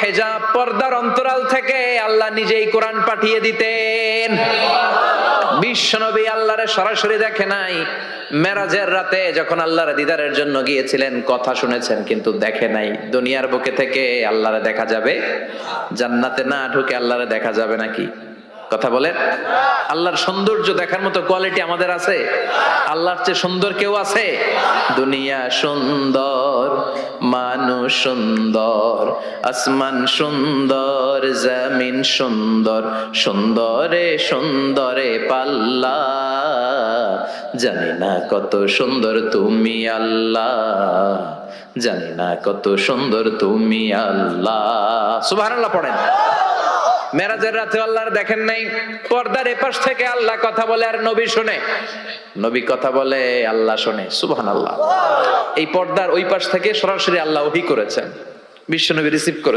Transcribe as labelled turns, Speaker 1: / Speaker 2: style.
Speaker 1: হিজাব, পর্দার অন্তরাল থেকে আল্লাহ নিজেই কোরআন পাঠিয়ে দিতেন। বিশ্বনবী আল্লাহরে সরাসরি দেখে নাই। মেরাজের রাতে যখন আল্লাহর দিদারের জন্য গিয়েছিলেন, কথা শুনেছেন কিন্তু দেখে নাই। দুনিয়ার বুকে থেকে আল্লাহরে দেখা যাবে? জান্নাতে না ঢুকে আল্লাহরে দেখা যাবে নাকি? কথা বলেন। আল্লাহর সৌন্দর্য দেখার মতো কোয়ালিটি আমাদের আছে? আল্লাহর চেয়ে সুন্দর কেউ আছে? দুনিয়া সুন্দর, মানুষ সুন্দর, আসমান সুন্দর, জমিন সুন্দর, সুন্দরে সুন্দরে পাল্লা, জানি না কত সুন্দর তুমি আল্লাহ, জানি না কত সুন্দর তুমি আল্লাহ। সুবহানাল্লাহ পড়েন। মেরাজের রাতে আল্লাহর দেখেন নাই, পর্দার এপাশ থেকে আল্লাহ কথা বলে আর নবী শুনে, নবী কথা বলে আল্লাহ শুনে। সুবহানাল্লাহ। এই পর্দার ওই পাশ থেকে সরাসরি আল্লাহ ওহী করেছেন, বিশ্বনবী রিসিভ করেছেন।